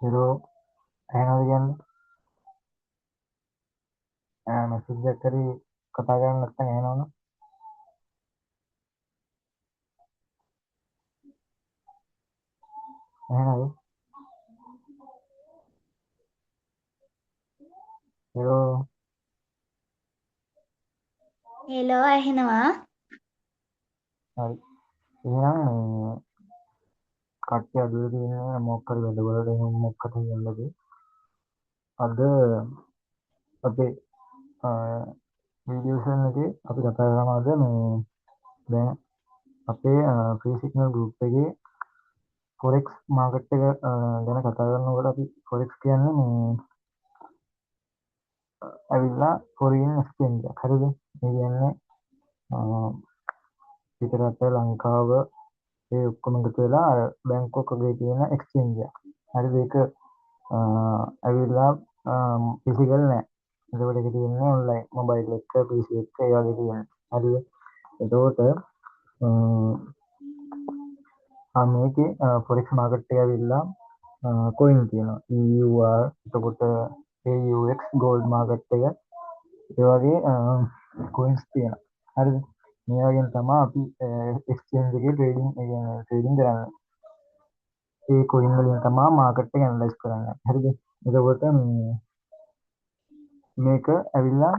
Pero එහෙනම් කියන්නේ message එකක් කරේ කතා කරන්න නැත්නම් එහෙනවනේ. එහෙනද? Pero හෙලෝ ඇහෙනවා. හරි. එහෙනම් මේ කට්ටිය අදලා තියෙන්නේ මොකක් හරි වැඩවලට එහෙනම් මොකක්ද කියන්නද? අද අපේ වීඩියෝ එකේ අපි කතා කරනවා අද මේ දැන් අපේ ෆ්‍රී සිග්නල් ගෲප් එකේ forex market එක ගැන කතා කරනකොට අපි forex කියන්නේ මේ ඇවිල්ලා foreign exchange එක. හරිද? ඒ කියන්නේ පිටරට ලංකාව ඒ ඔක්කොම එකතු වෙලා අර බැංකුවක වගේ තියෙන එක්ස්චේන්ජ් එක. හරිද? ඒක ඇවිල්ලා ෆිසිකල් නෑ. එතකොට ඒක තියෙන්නේ ඔන්ලයින් මොබයිල් එක PC එක ඒ වගේ තියෙන්නේ. හරිද? එතකොට මේකේ forex market එක ඇවිල්ලා coin තියෙනවා. EUR එතකොට AUX gold market එක ඒ වගේ coins තියෙනවා. හරිද? මේ වගේම තමයි අපි exchange එකේ trading කරන්නේ. ඒ coin වලින් තමයි market එක analyze කරන්නේ. හරිද? එතකොට මේක ඇවිල්ලා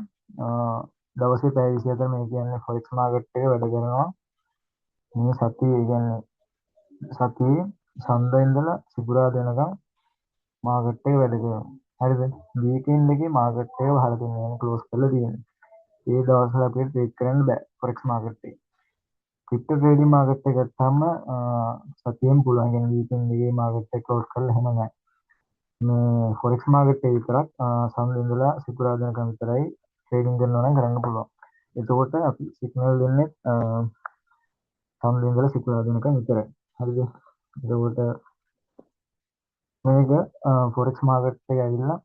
දවසේ පැය 24 මේ කියන්නේ forex market එක වැඩ කරනවා. මේ සතියේ කියන්නේ සතියේ සඳ ඉඳලා සිකුරාදා වෙනකම් මාකට් එක වැඩ කරනවා. හරිද? වීකෙන්ඩ් එකේ මාකට් එක වහලා තියෙනවා. ක්ලෝස් කරලා තියෙනවා. ඒ දවස්වල අපිට ට්‍රේඩ් කරන්න බෑ forex market එක. ක්‍රිප්ටෝ ට්‍රේඩින් මාකට් එක ගත්තාම සතියෙන් පුළුවන්. يعني වීකෙන්ඩ් එකේ මාකට් එක ක්ලෝස් කරලා එහෙම නෑ. මේ forex market එක විතරක් සඳ ඉඳලා සිකුරාදා වෙනකම් විතරයි ට්‍රේඩින් කරනවා නම් කරන්න පුළුවන්. එතකොට අපි සිග්නල් දෙන්නේ සඳ ඉඳලා සිකුරාදා වෙනකම් විතරයි. හරිද? එතකොට මේක forex market එක ඇවිල්ලා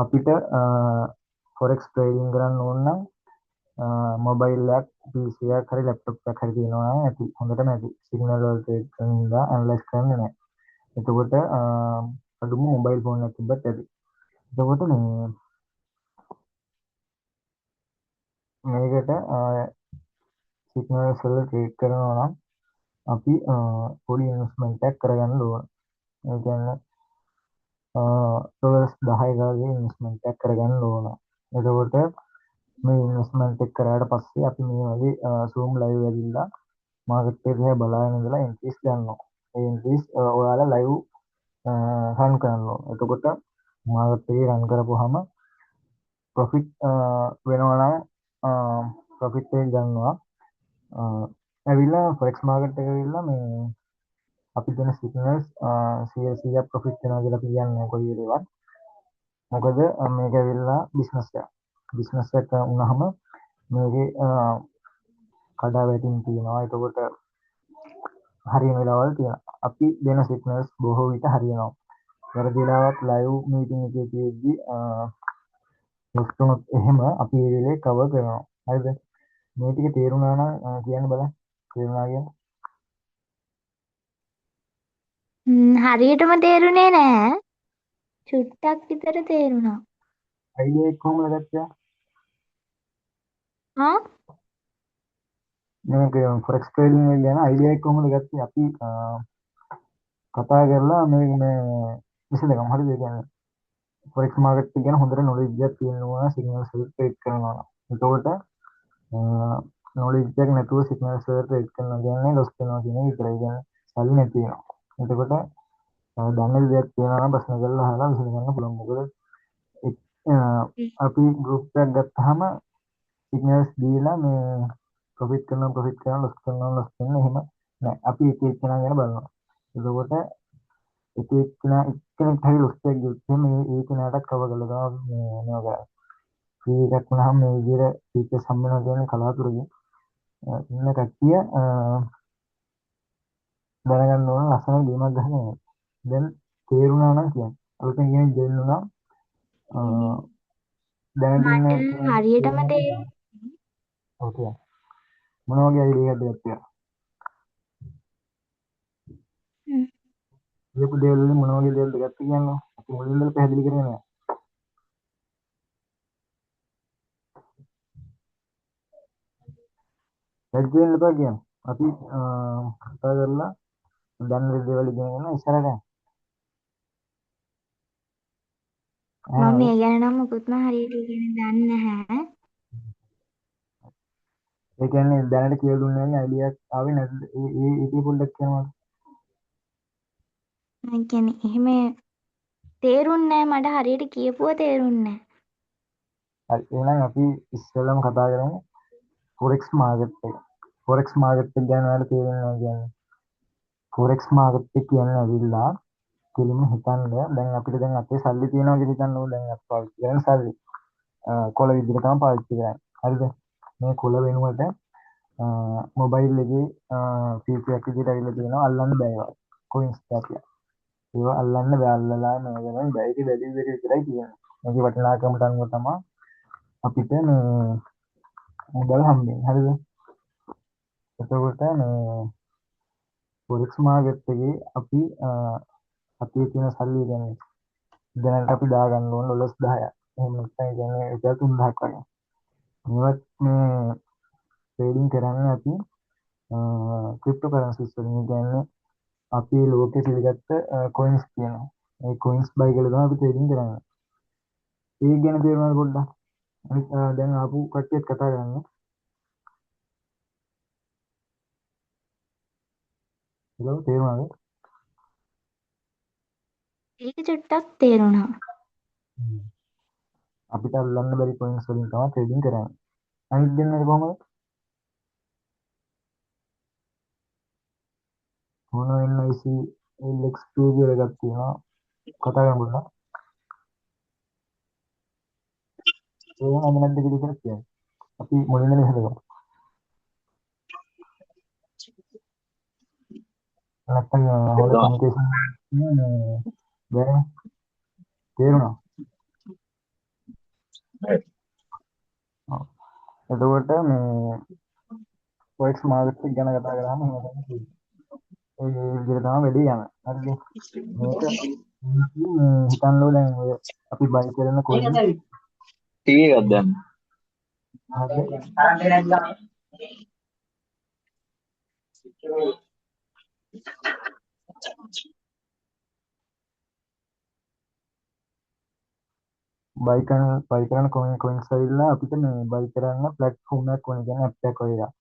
අපිට forex trading කරන්න ඕන නම් මොබයිල් එකක් PC එකක් හරි ලැප්ටොප් එකක් හරි තියෙනවා නම් ඇති හොඳටම ඇති සිග්නල් වල ට්‍රේඩ් කරන නිසා ඇනලයිස් කරන්නේ නැහැ. එතකොට අඩුම මොබයිල් ෆෝන් එකක් තිබ්බත් ඇති. එතකොට මේකට සිග්නල්ස් වල ට්‍රේඩ් කරනවා නම් අපි පොඩි ඉන්වෙස්ට්මන්ට් එකක් කරගන්න ඕන. ඒ කියන්නේ ඩොලර්ස් 10ක වගේ ඉන්වෙස්ට්මන්ට් එකක් කරගන්න ඕන. එතකොට මේ ඉන්වෙස්ට්මන්ට් එක කරාට පස්සේ අපි මේ වගේ Zoom live ඇවිල්ලා මාකට් එක දිහා බලාගෙන ඉඳලා එන්ට්‍රීස් ගන්නවා. ඒ එන්ට්‍රීස් ඔයාලා ලයිව් රන් කරනවා. එතකොට මාකට් එකේ රන් කරපුවාම ප්‍රොෆිට් වෙනවා නම් ප්‍රොෆිට් එක ගන්නවා. ඇවිල්ලා forex market එක ඇවිල්ලා මේ අපි දෙන සිග්නල්ස් 100% ප්‍රොෆිට් වෙනවා කියලා කියන්නේ කොයි වෙලේවත්. මොකද මේක ඇවිල්ලා බිස්නස් එකක්. බිස්නස් එක වුණාම මේකේ කඩා වැටීම් තියෙනවා. එතකොට හරියන වෙලාවල් තියෙනවා. අපි දෙන සිග්නල්ස් බොහෝ විට හරියනවා. වැරදි වෙලාවක් ලයිව් මීටින් එකේ තියෙද්දි ලොස් වුණොත් එහෙම අපි ඒ වෙලේ කවර් කරනවා. හරිද? මේ ටික තේරුණා නම් කියන්න බලන්න. තේරුණා කියන්නේ? හරියටම තේරුනේ නෑ. චුට්ටක් විතර තේරුණා. අයිඩියා එක කොහොමද ගත්තේ? ආ? මේක forex trading එක ගැන අයිඩියා එක කොහොමද ගත්තේ? අපි කතා කරලා මේ විසඳගමු. හරිද? ඒ කියන්නේ forex market එක ගැන හොඳට knowledge එකක් තියෙනවා signals වල trade කරනවා නම්. එතකොට knowledge එකක් නැතුව signals වල trade කරනවා කියන්නේ loss වෙනවා කියන එක විතරයි. කියන්නේ සල්ලි නැති වෙනවා. එතකොට දන්න දෙයක් තියෙනවා නම් ප්‍රශ්න කරලා අහලා විසඳගන්න පුළුවන්. මොකද අපි group එකක් ගත්තාම signals දීලා මේ profit කරනවා loss කරනවා එහෙම නෑ. අපි එක එකනා ගැන බලනවා. එතකොට එක එක්කෙනා එක්කෙනෙක් හරි loss එකක් ගත්තොත් ඒ කෙනාටත් cover කරලා තමයි මේවා කරන්නේ. free එකක් වුණාම මේ විදිහට features හම්බ වෙනවා කියන්නේ කලාතුරකින් ඉන්න කට්ටිය දැනගන්න ඕන ලස්සන ගේමක් ගහනවා. දැන් තේරුණා නම් කියන්න. අලුතෙන් ගේම් දෙන්නුනා දැනට ඉන්න මට හරියටම තේරුණා. ඔව් කියන්න. මොන වගේ අයිඩියා එකක්ද ගත්තේ? කියපු දේවල් වලින් මොන වගේ දේවල්ද ගත්තේ කියන්නේ අපි මුලින් ඉඳලා පැහැදිලි කරේ නෑ. ලැජ්ජ වෙන්න එපා කියන්නේ. අපි කතා කරලා දන්න දේවල් ඉගෙන ගන්න ඉස්සරහට යන්න. මම එහෙනම් මේ ගැන නම් මුකුත්ම හරියට ඉගෙන දන්නේ නැහැ. ඒ කියන්නේ දැනට කියලා දුන්නේ නැහැ අයිඩියාවක් ආවේ නැද්ද? ඒ පොඩ්ඩක් කියනවා. ඒ කියන්නේ එහෙම තේරුන්නේ නැහැ මට හරියට කියපුවා තේරුන්නේ නැහැ. හරි එහෙනම් අපි ඉස්සෙල්ලාම කතා කරමු forex market එක. forex market එක ගැන ඔයාලට තේරෙනවා කියන්නේ. forex market එක කියන්නේ ඇවිල්ලා කෙලින්ම හිතන්න දැන් අපිට දැන් අපේ සල්ලි තියෙනවා කියලා හිතන්න ඕන දැන් අපි පාවිච්චි කරන සල්ලි කොළ විදිහට තමයි පාවිච්චි කරන්නේ. හරිද? මේ කොළ වෙනුවට මොබයිල් එකේ ෆීචර් එකක් විදිහට ඇවිල්ලා තියෙනවා අල්ලන්න බෑ ඒවා. කොයින්ස් කියලා. ඒවා අල්ලන්න බෑ අල්ලලා මේ ගමන් බෑ ඒක වැඩි විදිහට විතරයි තියෙන්නේ. මේකේ වටිනාකමට අනුව තමයි අපිට මේ මුදල් හම්බෙන්නේ. හරිද? එතකොට මේ forex market එකේ අපි අපේ තියෙන සල්ලි කියන්නේ දැනට අපි දාගන්න ඕන ඩොලර්ස් 10ක්. එහෙම නැත්නම් ඒ කියන්නේ රුපියල් 3000ක් වගේ. මේවත් මේ ට්‍රේඩින් කරන්නේ අපි ක්‍රිප්ටෝ කරන්සිස් වලින්. ඒ කියන්නේ අපි ලෝකෙ පිළිගත්ත කොයින්ස් තියෙනවා. ඒ කොයින්ස් බයි කරලා තමයි අපි ට්‍රේඩින් කරන්නේ. ඒක ගැන තේරුණාද පොඩ්ඩක්? අනිත් දැන් ආපු කට්ටියත් කතා කරන්නේ. ඒක තේරුණාද? ඒක චුට්ටක් තේරුණා. අපිට අල්ලන්න බැරි කොයින්ස් වලින් තමයි ට්‍රේඩින් කරන්නේ. අනිත් දෙන්නේ කොහොමද? මොන NIC LX2 කියලා එකක් තියෙනවා. කතා කරමු පොඩ්ඩක්. ඒක නම් නැද්ද කියලා ඉතින් කියන්නේ. අපි මුලින්ම හදගමු. නැත්නම් හොඳ කමියුනිකේෂන් බැරි තේරුණා. ඔව්. එතකොට මේ forex market එක ගැන කතා කරාම එහෙම තමයි තියෙන්නේ. ඒ විදිහට තමයි වැඩි යන්නේ. හරිද? මේක හිතන්න ඕන දැන් ඔය අපි බයි කරන කොයින් ටීවී එකක් දැම්ම. හරිද? බයි කරන කොයින්ස් ඇවිල්ලා අපිට මේ බයි කරන්න ප්ලැට්ෆෝම් එකක් ඕන. කියන්නේ ඇප් එකක් වගේ එකක්.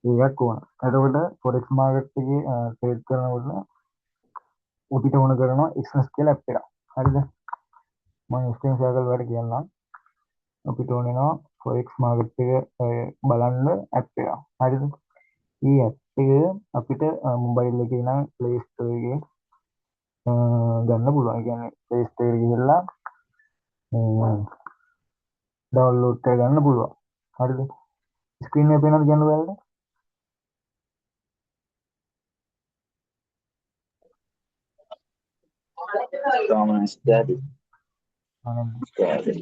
ඒකක් ඕන. එතකොට forex market එකේ ට්‍රේඩ් කරනකොට අපිට ඕන කරනවා XNET කියලා ඇප් එකක්. හරිද? මම ස්ක්‍රීන් ෂෙයා කරලා ඔයාලට කියන්නම්. අපිට ඕන වෙනවා forex market එක බලන්න ඇප් එකක්. හරිද? මේ ඇප් එක අපිට මොබයිල් එකේ නම් Play Store එකේ ගන්න පුළුවන්. ඒ කියන්නේ Play Store එකේ ගිහලා ඩවුන්ලෝඩ් කරගන්න පුළුවන්. හරිද? ස්ක්‍රීන් එක පේනවද කියන්න ඔයාලට? Thomas Daddy. අනේ Daddy.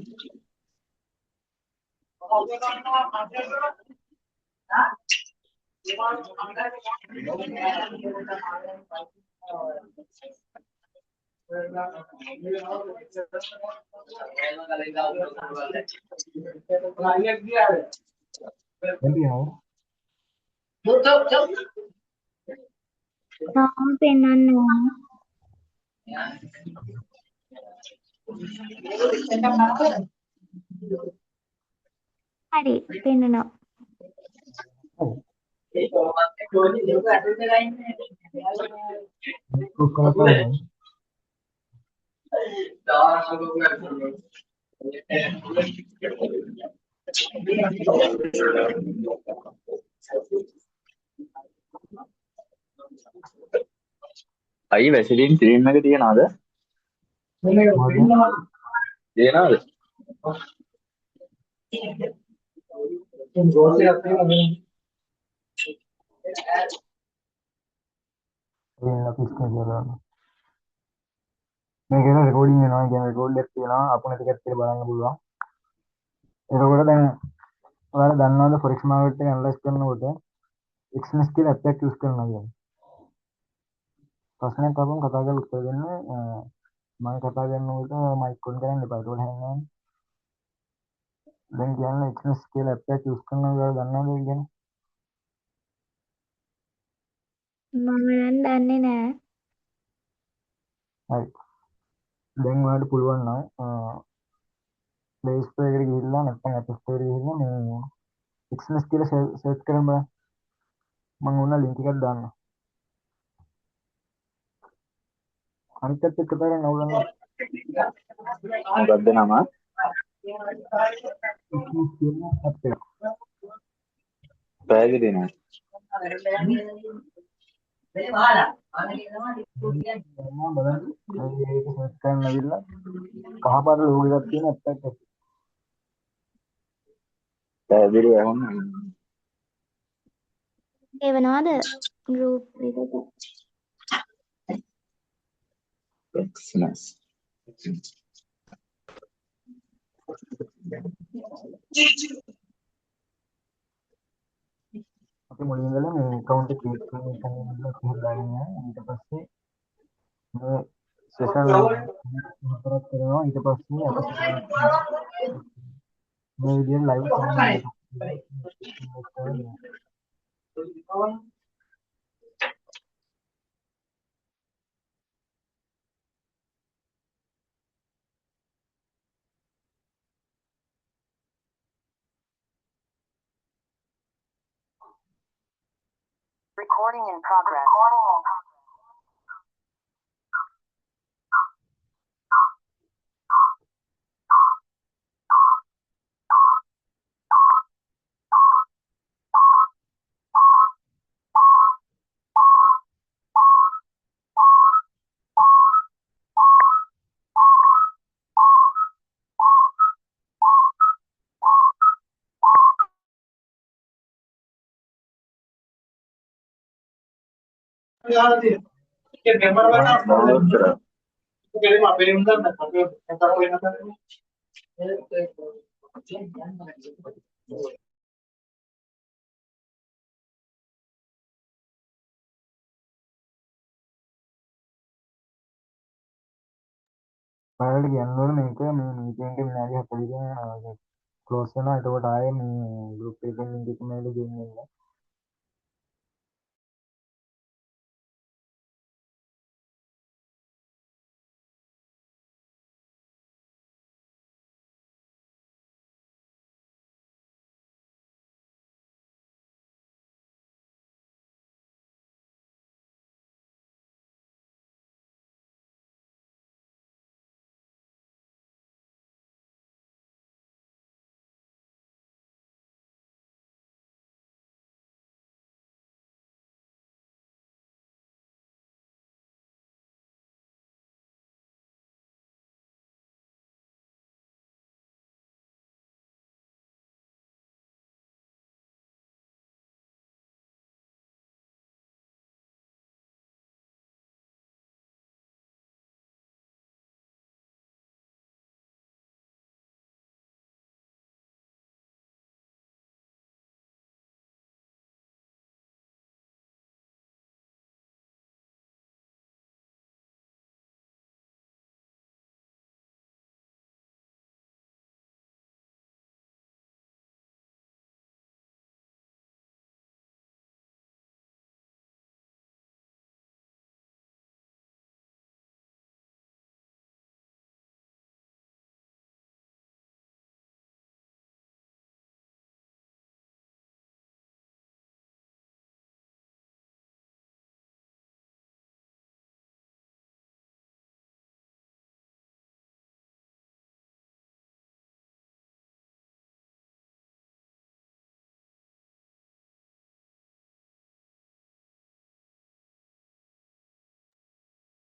දැන් තියෙනවද? තාම පෙන්වන්නේ නැහැ. හරි පෙන්වනවා. ප්‍රූෆ් කරලා බලන්න. අයි වැසිලින් ක්‍රීම් එක තියනවද? තියනවද? අපි ස්ක්‍රීන් කරලා මේක රෙකෝඩින් වෙනවා. කියන්නේ රෙකෝඩ් එකක් තියෙනවා. අපුණ ටිකක් කියලා බලන්න පුළුවන්. එතකොට දැන් ඔයාලා දන්නවද forex market එක ඇනලයිස් කරනකොට XNET කියලා ඇප් එකක් යූස් කරනවා කියන්නේ? ප්‍රශ්නයක් අපම කතා කරලා උත්තර දෙන්න මම කතා කරනකොට මයික් ඔන් කරන්න එපා. ඒකට හැංගන්න. දැන් කියන්න එක්ස්නස් කියලා ඇප් එක යූස් කරනවා කියලා දන්නවද ඒ කියන්නේ? මම නම් දන්නේ නෑ. හරි. දැන් ඔයාලට පුළුවන් නම් Play Store එකට ගිහිල්ලා නැත්නම් App Store එකට ගිහිල්ලා මේ එක්ස්නස් කියලා සර්ච් කරන්න බලන්න. මම ඕන ලින්ක් එකක් දාන්නම්. අනිත් පැත්ත එක තරම් නවුලන්න මොකක්ද නම? එක්ස්නස් කියන ඇප් එක. පැහැදිලි නෑ. මම බලන්න මේක සර්ච් කරන්න ඇවිල්ලා කහපාට ලෝගෝ එකක් තියෙන ඇප් එකක්. පැහැදිලි වුණා. එවනවාද ගෲප් එකට? එක්ස්නස්. අපි මුලින් ඉඳලා මේ account එක ක්‍රියේට් කරන එක හදාගෙන ඊට පස්සේ මේ සෙෂන් හතරක් කරනවා. ඊට පස්සේ අපි මේ විදිහට live Recording in progress. Download කරා. ඔයාලට කියන්න ඕනේ මේක මේ මීටින් එක විනාඩි 40කින් ක්ලෝස් වෙනවා. එතකොට ආයේ මේ group එකෙන් link එක මේකට join වෙන්න.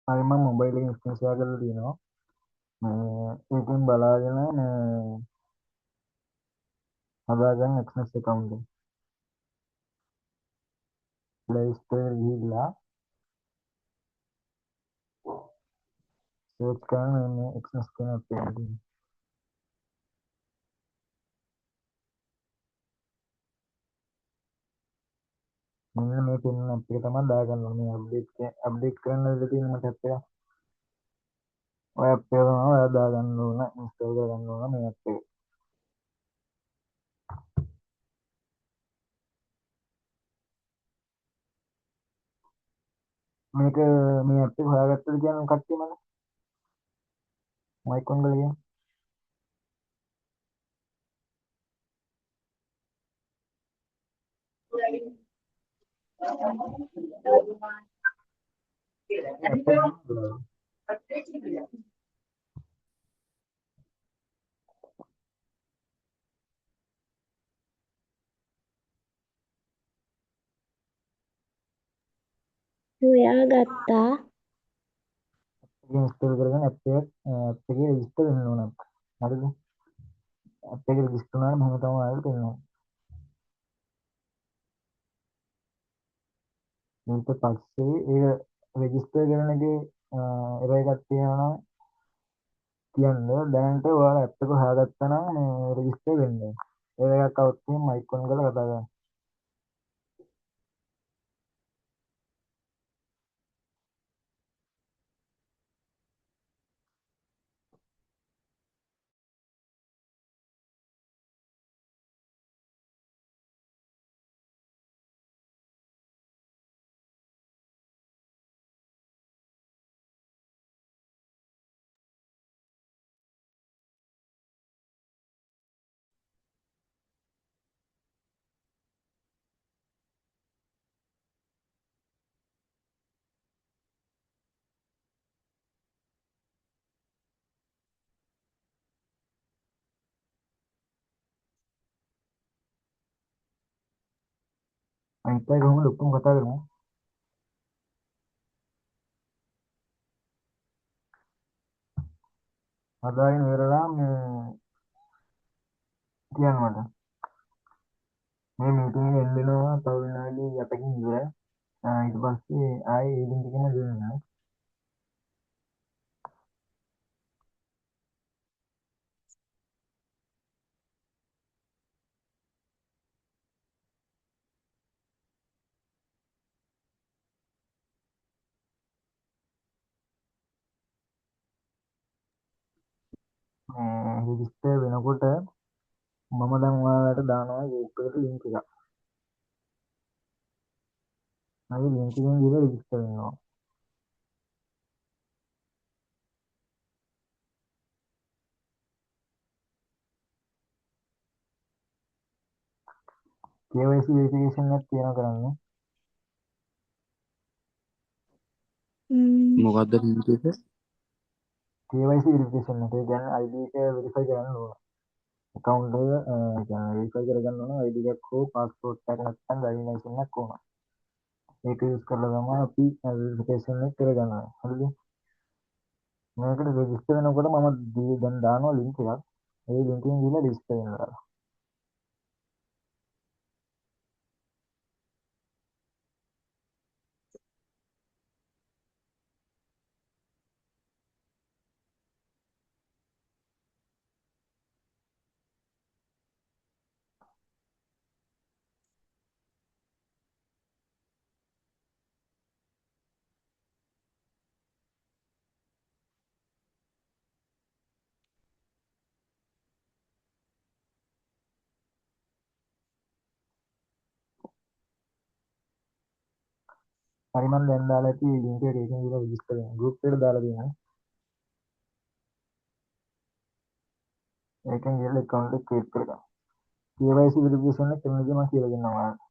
හරි මම මොබයිල් එකෙන් ස්ක්‍රීන් ෂෙයා කරලා තියෙනවා. ඒකෙන් බලාගෙන හදාගන්න එක්ස්නස් account එක. Play Store එකට ගිහිල්ලා සර්ච් කරන්න මේ එක්ස්නස් කියන app එක. මෙන්න මේ පෙන්වන ඇප් එක තමයි දාගන්න ඕනේ. මේ අප්ඩේට් කරන්න වෙලා තියෙන මට ඇප් එක. ඔය ඇප් එක තමයි ඔයා දාගන්න ඕන, ඉන්ස්ටෝල් කරගන්න ඕන මේ ඇප් එක. මේක මේ ඇප් එක හොයාගත්තද කියන්නේ කට්ටිය මම මයිකොන් වල කියන්නේ. සොයා ගත්තා. ඉන්ස්ටෝල් කරගෙන ඇප් එකේ රෙජිස්ටර් වෙන්න ඕන. හරිද? ඇප් එකේ රෙජිස්ටර් වුණාම මෙහෙම තමයි ආයෙත් එන්නේ. ඊට පස්සේ ඒක රෙජිස්ටර් කරන එකේ එරර් එකක් තියෙනවා නම් කියන්න දැනට ඔයාලා ඇප් එක හොයාගත්තා නම් මේ රෙජිස්ටර් වෙන්නේ. එරර් එකක් આવුත් එහෙනම් මයිකොන් කරලා කතා කරන්න. අනිත් අය කොහොමද ඔක්කොම කතා කරමු. හදාගෙන ඉවරලා මේ කියන්න මට. මේ මීටින් එක එන්න වෙනවා තව විනාඩි 7කින් ඉවරයි. ඊට පස්සේ ආයේ ඒ ලින්ක් එකම දෙන්න. රෙජිස්ටර් වෙනකොට මම දැන් ඔයාලට දානවා ගෲප් එකට ලින්ක් එකක්. හරි ලින්ක් එකෙන් ගිහලා රෙජිස්ටර් වෙනවා. KYC වෙරිෆිකේෂන් එකක් තියෙනවා කරන්න. මොකද්ද ලින්ක් එක? KYC වෙරිෆිකේෂන් එක කියන්නේ ID එක වෙරිෆයි කරන්න ඕන. account එක කියන්නේ වෙරිෆයි කරගන්න ඕන ID එකක් හෝ passport එකක් නැත්නම් driving license එකක් ඕන. ඒක යූස් කරලා තමයි අපි වෙරිෆිකේෂන් එක කරගන්නේ. හරිද? මේකට රෙජිස්ටර් වෙනකොට මම දැන් දානවා ලින්ක් එකක්. ඒ ලින්ක් එකෙන් ගිහලා රෙජිස්ටර් වෙනවා. හරි මම දැන් දාලා ඇති ලින්ක් එක ඒකෙන් ගිහලා රෙජිස්ටර් වෙනවා. group එකට දාලා දෙනවා. ඒකෙන් ගිහලා account එක ක්‍රියේට් කරගන්න. KYC වෙරිෆිකේෂන් එක කරන විදිහ මම කියලා දෙන්නම් ඔයාලට.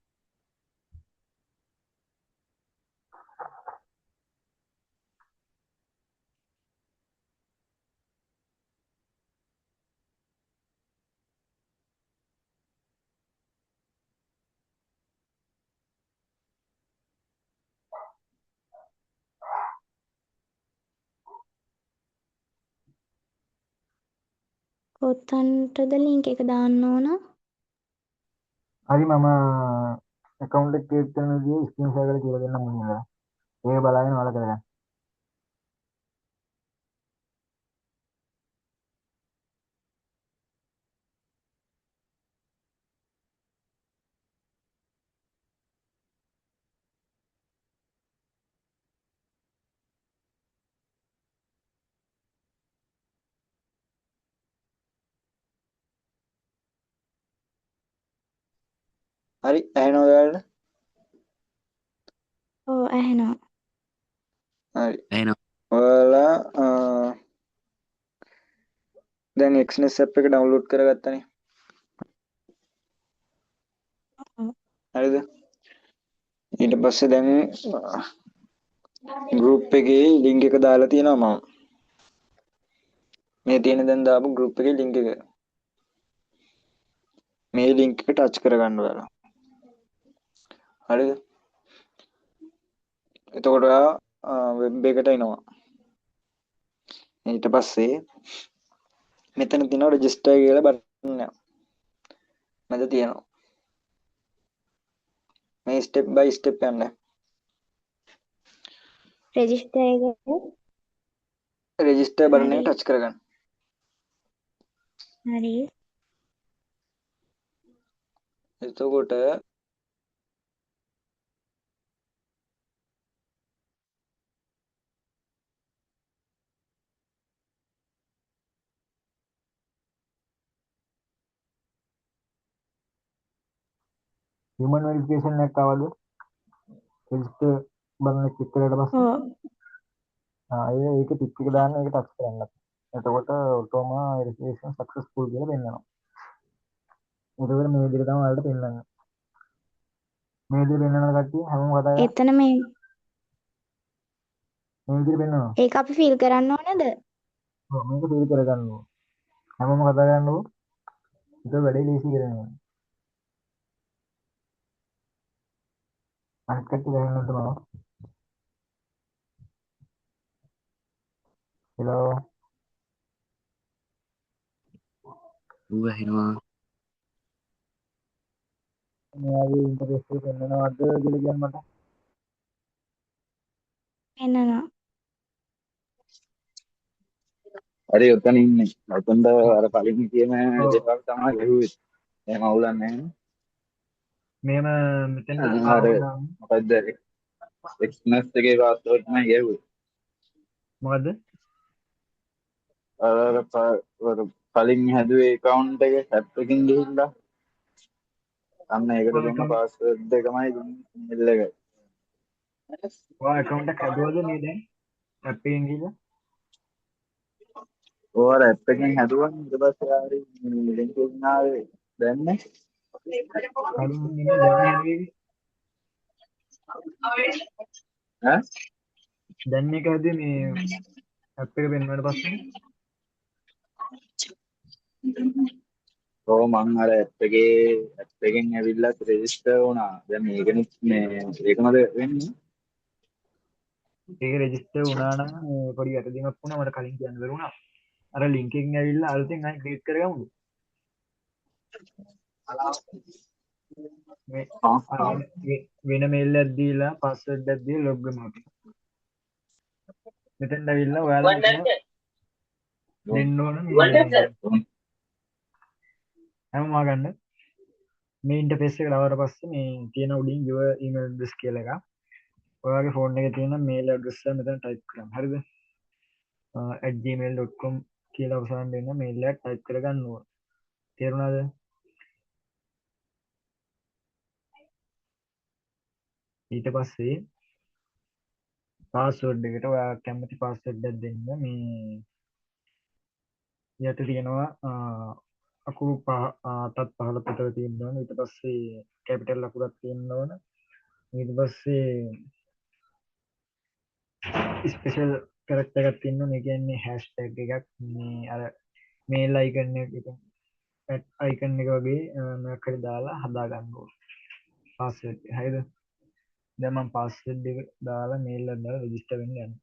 කොතනටද ලින්ක් එක දාන්න ඕන? හරි මම account එක ක්‍රියේට් කරන විදිහ ස්ක්‍රීන් ෂොට් එකක් කියලා දෙන්නම් මුලින්ම. ඒක බලාගෙන ඔයාලා කරගන්න. හරි ඇහෙනවද ඔයාලට? ඔව් ඇහෙනවා. හරි. එහෙනම් ඔයාලා දැන් Xness app එක ඩවුන්ලෝඩ් කරගත්තනේ. ඔව්. හරිද? ඊට පස්සේ දැන් group එකේ link එක දාලා තියෙනවා මම. මේ තියෙන දැන් දාපු group එකේ link එක. මේ link එක touch කරගන්න ඔයාලා. හරිද? එතකොට ඔයා web එකට එනවා. ඊට පස්සේ මෙතන තියෙනවා register කියලා බටන් එක. මැද තියෙනවා. මේ step by step යන්න. රෙජිස්ටර් එක register බටන් එක හරි. touch කරගන්න. හරි. එතකොට human verification එකක් ආවද? register බටන් එක ක්ලික් කරලා පස්සේ ඔව්. ඒක ටික් එක දාන්න ඒක ටච් කරන්න. එතකොට ඔටෝම verification successful කියලා පෙන්නනවා. එතකොට මේ විදිහට තමයි ඔයාලට පෙන්නන්නේ. මේ විදිහට පෙන්නන කට්ටිය හැමෝම කතා කරා. එතන මේ මේ විදිහට පෙන්නනවා. ඒක අපි ෆිල් කරන්න ඕනද? ඔව් මේක ෆිල් කරගන්න ඕන. හැමෝම කතා කරන්නකො. ඒක වැඩේ ලීසි කරනවා. අනිත් කට්ටිය ගහන්න තමයි. හෙලෝ ඌ ඇහෙනවා. මෙයාගේ ඉන්ටර්ෆේස් එක පෙන්නනවද කියලා කියන්න මට. එන්නනවා. හරි ඔතන ඉන්නේ. ඔතනද අර කලින් කියන ඔව්. දේවල් තමයි ගෙහුවේ. එහෙම අවුලක් නැහැ. මේම මෙතෙන්ට අර ආවම මොකද්ද එක්ස්නස් එකේ පාස්වර්ඩ් තමයි ගෙහුවේ. මොකද්ද? අර කලින් හැදුවේ account එක app එකකින් ගිහිල්ලා අන්න ඒකට ඔය දුන්න පාස්වර්ඩ් එකමයි දුන්නේ email එක. account එක හදුවද මේ දැන් app එකෙන් ගිහලා? ඕවර app එකෙන් හැදුවා ඊට පස්සේ ආරි link එකකින් ආවේ දැන්නේ. කලින් නෙමෙයි දැන් හැදුවේ. ඈ දැන් මේක හැදුවේ මේ app එක පෙන්වුවාට පස්සේ. ඔව් මං අර app එකෙන් ඇවිල්ලා රෙජිස්ටර් වුණා. දැන් මේකෙනුත් මේ ඒකමද වෙන්නේ. ඒක රෙජිස්ටර් වුණා නම් පොඩි වැරදීමක් වුණා මට කලින් කියන්න බැරුණා. අර link එකකින් ඇවිල්ලා අලුතෙන් ආයෙ ක්ලික් කරගමුද? මේ වෙන mail එකක් දීලා password එකක් දීලා log වෙමු අපි. මෙතෙන්ට ඇවිල්ලා ඔයාලා මෙතන දෙන්න ඕන මේ හැමෝම ගන්න. මේ ඉන්ටර්ෆේස් එකට ආවට පස්සේ මේ තියෙන උඩින් your email address කියලා එකක්. ඔයාගේ ෆෝන් එකේ තියෙන mail address එක මෙතන type කරන්න. හරිද? @gmail.com කියලා අවසාන දෙන්න mail එකක් type කරගන්න ඕන. තේරුණාද? ඊට පස්සේ පාස්වර්ඩ් එකට ඔයා කැමති පාස්වර්ඩ් එකක් දෙන්න. මේ යට තියෙනවා අකුරු අතත් පහළ පිටර තියෙන්න ඕන. ඊට පස්සේ කැපිටල් අකුරක් තියෙන්න ඕන. ඊට පස්සේ ස්පෙෂල් කැරක්ටර් එකක් තියෙන්න ඕන. ඒ කියන්නේ හැෂ්ටැග් එකක් මේ අර මේල් අයිකන් එක අයිකන් එක වගේ මොකක් හරි දාලා හදා ගන්න ඕන. පාස්වර්ඩ් එක. හරිද? දැන් මම පාස්වර්ඩ් එක දාලා මේල් එක දාලා රෙජිස්ටර් වෙන්න යනවා.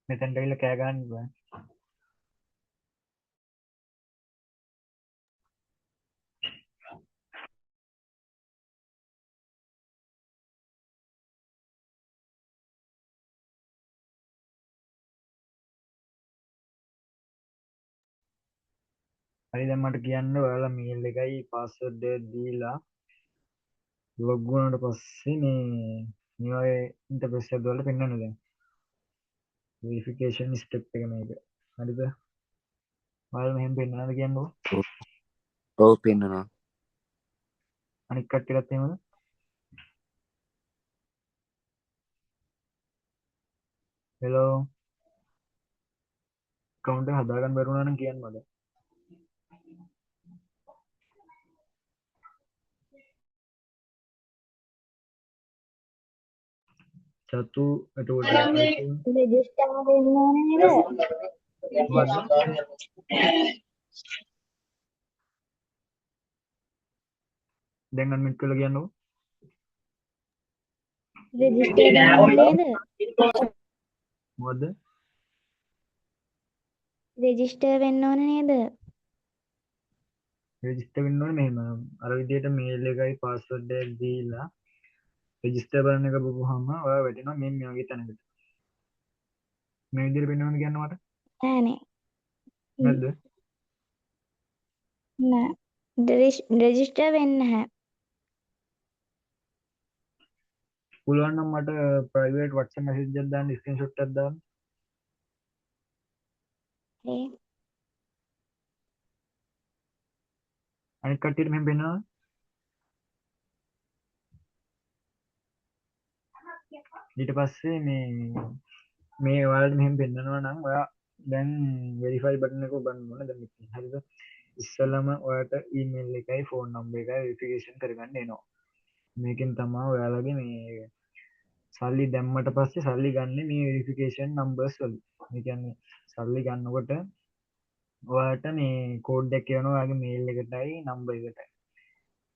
මෙතෙන්ට ඇවිල්ලා කෑ ගන්න බෑ. හරි දැන් මට කියන්න ඔයාලා මේල් එකයි පාස්වර්ඩ් එක දීලා ලොග් වුණාට පස්සේ මේ වගේ ඉන්ටර්ෆේස් එකක් දාලා පෙන්නන්න දැන්. වෙරිෆිකේෂන් ස්ටෙප් එක මේක. හරිද? ඔයාලා මෙහෙම පෙන්නනද කියන්නකෝ. ඔව් පෙන්වනවා. අනික් කට්ටියටත් එහෙමද? හෙලෝ account එක හදාගන්න බැරි වුණා නම් කියන්න මට. චතු එතකොට රෙජිස්ටර් වෙන්න ඕනේ නේද? මොකද්ද? දැන් අන්මිට් කරලා කියන්නකෝ. රෙජිස්ටර් වෙන්න ඕනේ නේද? මොකද්ද? රෙජිස්ටර් වෙන්න ඕනේ නේද? රෙජිස්ටර් වෙන්න ඕනේ මෙහෙම අර විදිහට මේල් එකයි පාස්වර්ඩ් එකයි දීලා රෙජිස්ටර් බටන් එක බොහොම ඔයා වැටෙනවා මේ වගේ තැනකට. මේ විදිහට වෙනවද කියන්න මට? නෑනේ. නැද්ද? නෑ. රෙජිස්ටර් වෙන්නේ නැහැ. පුළුවන් නම් මට ප්‍රයිවට් WhatsApp message එකක් දාන්න ස්ක්‍රීන්ෂොට් එකක් දාන්න. ඒ අනිත් කට්ටියට මෙහෙම වෙනවා. ඊට පස්සේ මේ ඔයාලට මෙහෙම පෙන්නනවා නම් ඔයා දැන් වෙරිෆයි බටන් එක ඔබන්න ඕනේ දැන් මෙතන. හරිද? ඉස්සෙල්ලාම ඔයාලට ඊමේල් එකයි ෆෝන් නම්බර් එකයි වෙරිෆිකේෂන් කරගන්න එනවා. මේකෙන් තමයි ඔයාලගේ මේ සල්ලි දැම්මට පස්සේ සල්ලි ගන්න මේ වෙරිෆිකේෂන් නම්බර්ස් වලින්. ඒ කියන්නේ සල්ලි ගන්නකොට ඔයාලට මේ කෝඩ් එක කියනවා ඔයාගේ මේල් එකටයි නම්බර් එකටයි.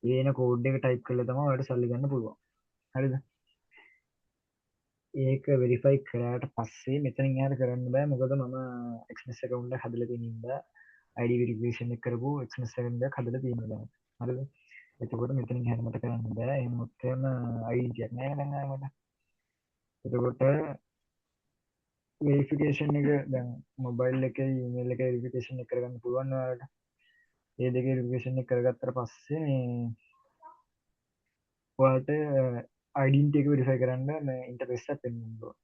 ඒ එන කෝඩ් එක ටයිප් කරලා තමයි ඔයාලට සල්ලි ගන්න පුළුවන්. හරිද? ඒක වෙරිෆයි කරාට පස්සේ මෙතනින් එහාට කරන්න බෑ මොකද මම එක්ස්නස් account එක හදලා තියෙන ඉඳලා ID verification එක කරපු එක්ස්නස් account එකක් හදලා තියෙනවා. හරිද? එතකොට මෙතනින් එහාට මට කරන්න බෑ. එහෙම මොකෙම ID එකක් නෑ දැන් ආයේ මට. එතකොට වෙරිෆිකේෂන් එක දැන් මොබයිල් එකේ ඊමේල් එකේ වෙරිෆිකේෂන් එක කරගන්න පුළුවන් ඔයාලට. ඒ දෙකේ වෙරිෆිකේෂන් එක කරගත්තට පස්සේ මේ ඔයාලට identity එක වෙරිෆයි කරන්න මේ ඉන්ටර්ෆේස් එක පෙන්වන්න ඕන.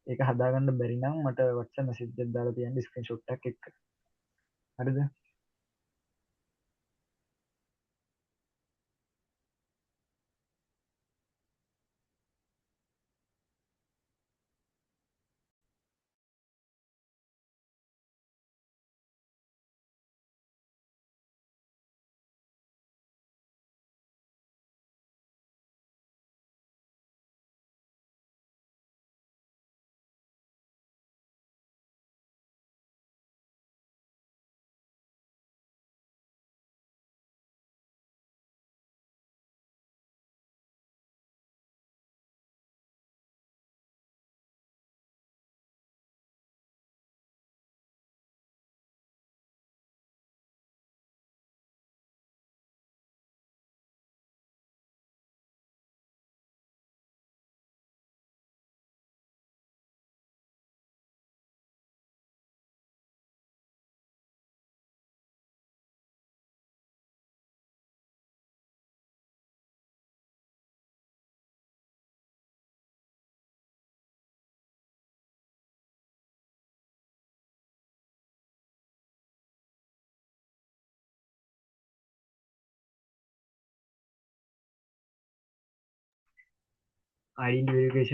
ඒක හදාගන්න බැරි නම් මට WhatsApp message එකක් දාලා තියන්න ස්ක්‍රීන්ෂොට් එකක් එක්ක. හරිද? identity verification